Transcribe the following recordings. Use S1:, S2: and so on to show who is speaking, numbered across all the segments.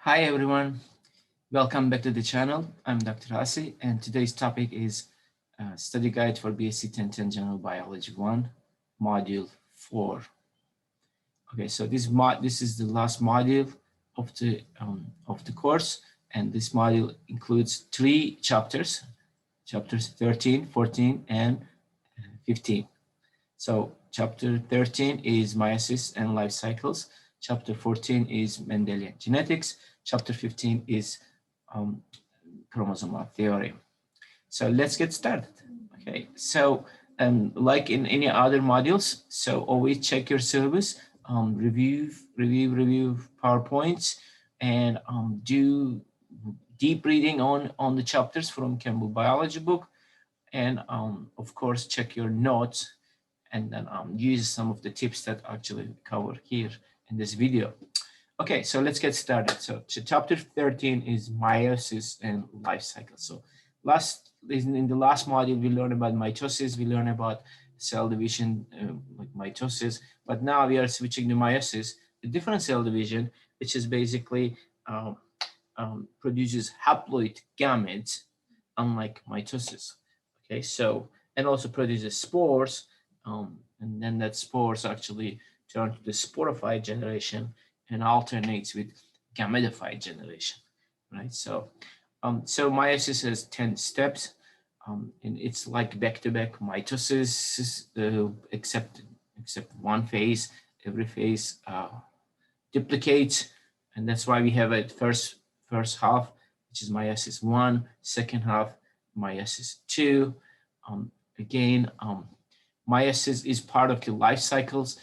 S1: Hi everyone, welcome back to the channel. I'm Dr. Hasi and today's topic is Study Guide for BSc 1010 General Biology 1, Module 4. Okay, so this is the last module of the course, and this module includes 3 chapters, chapters 13, 14, and 15. So chapter 13 is meiosis and life cycles. Chapter 14 is Mendelian genetics. Chapter 15 is chromosomal theory. So let's get started. Okay, so like in any other modules, so always check your syllabus, review PowerPoints, and do deep reading on the chapters from Campbell Biology book, and of course check your notes and then use some of the tips that actually cover here in this video. Okay, so let's get started. So chapter 13 is meiosis and life cycle. So in the last module, we learned about mitosis, we learned about cell division, like mitosis, but now we are switching to meiosis, a different cell division, which is basically produces haploid gametes, unlike mitosis. Okay, so, and also produces spores, and then that spores actually turn to the sporophyte generation and alternates with gametophyte generation, right? So, so meiosis has 10 steps, and it's like back-to-back mitosis, except one phase. Every phase duplicates, and that's why we have a first half, which is meiosis 1, second half, meiosis 2. Again, meiosis is part of the life cycles,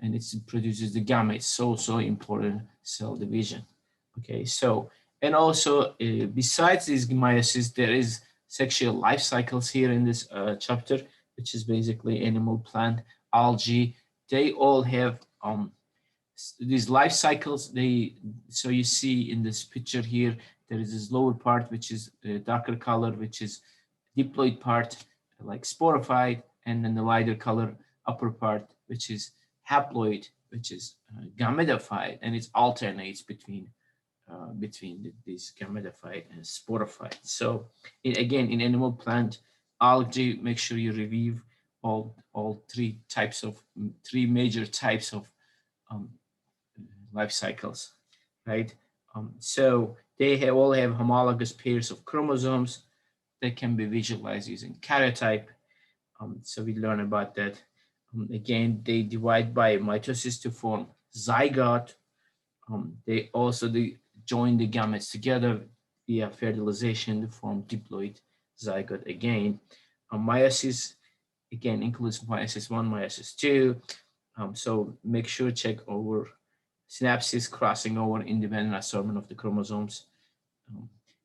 S1: and it produces the gametes, so important cell division. Okay, so, and also besides these meiosis, there is sexual life cycles here in this chapter, which is basically animal, plant, algae. They all have these life cycles. So you see in this picture here, there is this lower part, which is a darker color, which is diploid part, like sporophyte, and then the lighter color upper part, which is haploid, which is gametophyte, and it alternates between these gametophyte and sporophyte. So again, in animal, plant, algae, make sure you review all three major types of life cycles, right? So they all have homologous pairs of chromosomes that can be visualized using karyotype. So we learn about that. Again, they divide by mitosis to form zygote. They also join the gametes together via fertilization to form diploid zygote again. Meiosis, again, includes meiosis 1, meiosis 2. So make sure check over synapses, crossing over, independent assortment of the chromosomes.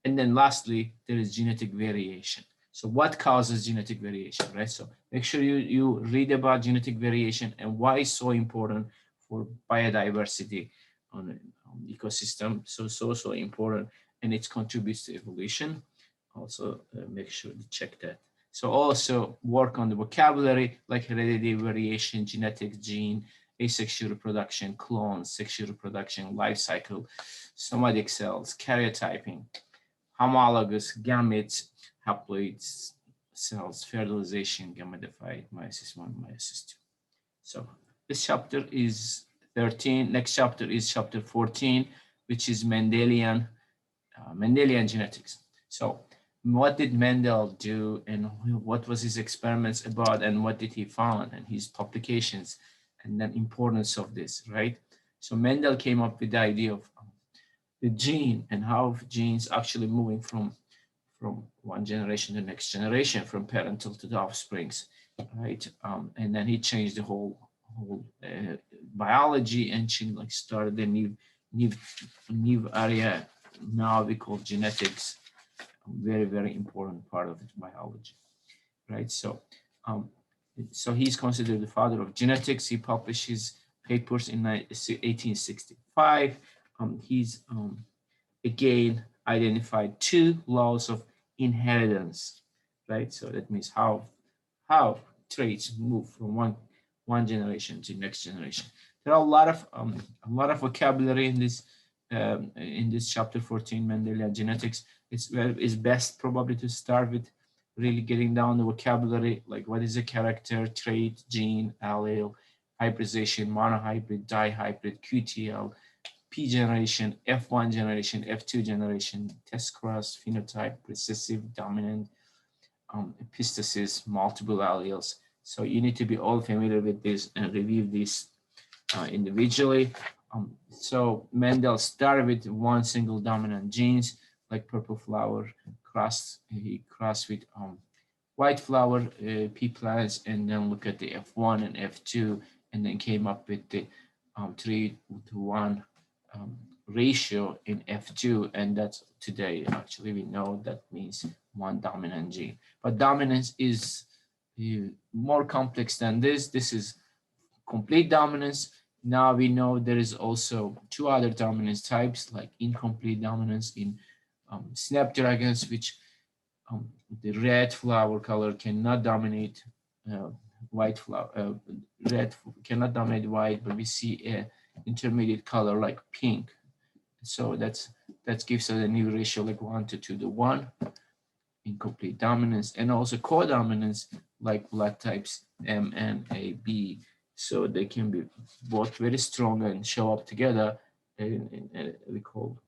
S1: And then lastly, there is genetic variation. So what causes genetic variation, right? So make sure you read about genetic variation and why it's so important for biodiversity on ecosystem. So important, and it contributes to evolution. Also make sure to check that. So also work on the vocabulary like heredity, variation, genetics, gene, asexual reproduction, clones, sexual reproduction, life cycle, somatic cells, karyotyping, homologous gametes, haploids, cells, fertilization, gametophyte, meiosis 1, meiosis 2. So this chapter is 13. Next chapter is chapter 14, which is Mendelian genetics. So what did Mendel do, and what was his experiments about, and what did he found, and his publications, and the importance of this, right? So Mendel came up with the idea of the gene and how genes actually moving from one generation to the next generation, from parental to the offsprings, right? And then he changed the whole biology, and she like started a new area now we call genetics. Very important part of biology, right? So he's considered the father of genetics. He published his papers in 1865. He's again identified 2 laws of inheritance, right? So that means how traits move from one generation to next generation. There are a lot of vocabulary in this in this chapter 14, Mendelian genetics, it's best probably to start with really getting down the vocabulary, like what is a character, trait, gene, allele, hybridization, monohybrid, dihybrid, QTL, P generation, F1 generation, F2 generation, test cross, phenotype, recessive, dominant, epistasis, multiple alleles. So you need to be all familiar with this and review this individually. So Mendel started with one single dominant genes, like purple flower, he crossed with white flower, pea plants, and then look at the F1 and F2, and then came up with the 3:1 ratio in F2, and that's today actually we know that means one dominant gene. But dominance is more complex than this. This is complete dominance. Now we know there is also two other dominance types, like incomplete dominance in snapdragons, which the red flower color cannot dominate white flower. Red cannot dominate white, but we see a intermediate color like pink. So that gives us a new ratio like 1:2:1, incomplete dominance, and also codominance like blood types M and A, B. So they can be both very strong and show up together, and we call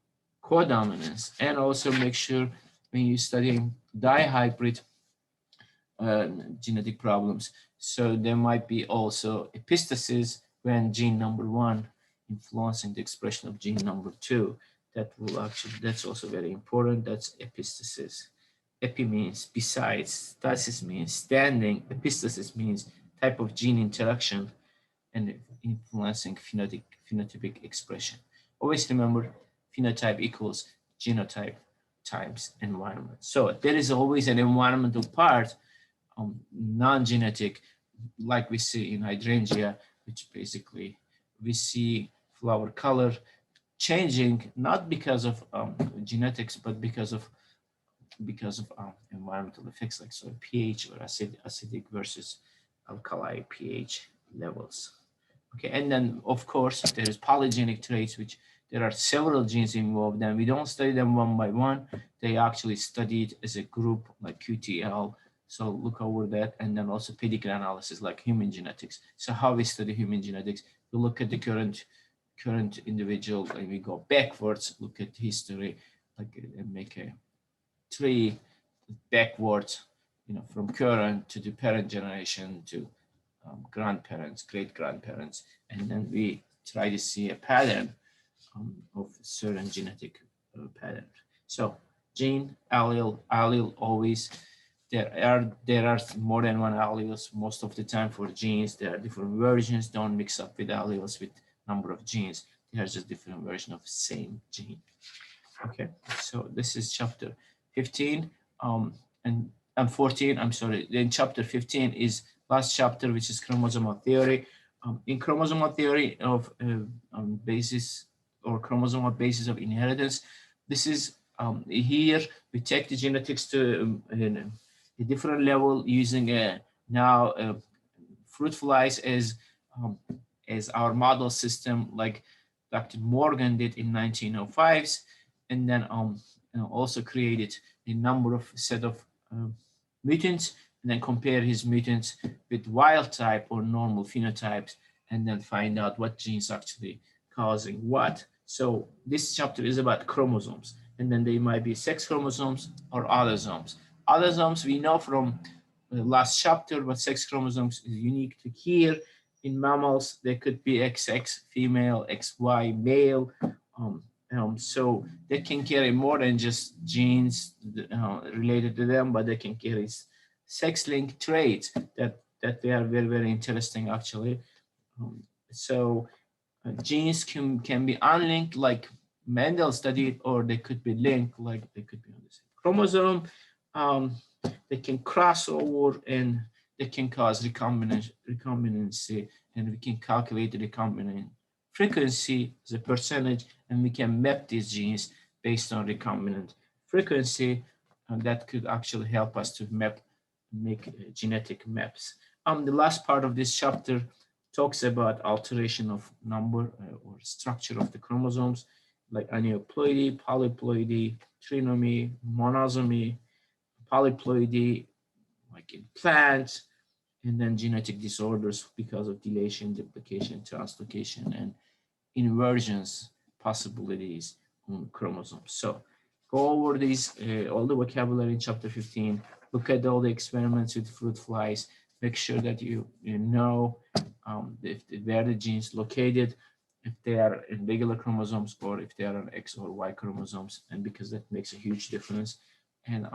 S1: codominance. And also make sure when you're studying dihybrid genetic problems, so there might be also epistasis when gene number 1 influencing the expression of gene number 2. That will actually, that's also very important. That's epistasis. Epi means besides, stasis means standing, epistasis means type of gene interaction and influencing phenotypic expression. Always remember, phenotype equals genotype times environment. So there is always an environmental part, non-genetic, like we see in hydrangea, which basically we see flower color changing, not because of genetics, but because of environmental effects like soil pH or acidic versus alkali pH levels. Okay, and then of course there is polygenic traits, which there are several genes involved, and we don't study them one by one. They actually studied as a group like QTL. So look over that, and then also pedigree analysis like human genetics. So how we study human genetics, we look at the current individual, and we go backwards, look at history, like and make a tree backwards, from current to the parent generation to grandparents, great grandparents, and then we try to see a pattern of certain genetic pattern. So gene, allele always, there are more than one alleles most of the time for genes. There are different versions. Don't mix up with alleles with number of genes. They are just different version of same gene. Okay, so this is chapter 15 and 14. I'm sorry. Then chapter 15 is last chapter, which is chromosomal theory. In chromosomal theory of basis or chromosomal basis of inheritance, this is here we take the genetics to a different level using now fruit flies as our model system, like Dr. Morgan did in 1905s, and then also created a number of set of mutants, and then compare his mutants with wild type or normal phenotypes, and then find out what genes actually causing what. So this chapter is about chromosomes, and then they might be sex chromosomes or autosomes. Autosomes we know from the last chapter, but sex chromosomes is unique to here. In mammals, they could be XX female, XY male. So they can carry more than just genes related to them, but they can carry sex-linked traits that they are very, very interesting actually. So genes can be unlinked like Mendel studied, or they could be linked like they could be on the same chromosome. They can cross over and they can cause recombinancy, and we can calculate the recombinant frequency as a percentage, and we can map these genes based on recombinant frequency, and that could actually help us to make genetic maps. The last part of this chapter talks about alteration of number or structure of the chromosomes, like aneuploidy, polyploidy, trisomy, monosomy, polyploidy, like in plants, and then genetic disorders because of deletion, duplication, translocation, and inversions possibilities on chromosomes. So go over these, all the vocabulary in chapter 15, look at all the experiments with fruit flies, make sure that you know where the genes located, if they are in regular chromosomes or if they are on X or Y chromosomes, and because that makes a huge difference. And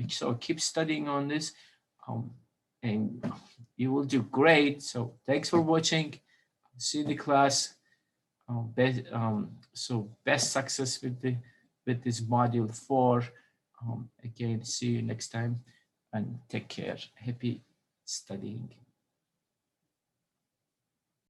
S1: so keep studying on this, and you will do great. So thanks for watching. See you in the class. Best success with this module 4. Again, see you next time and take care. Happy studying.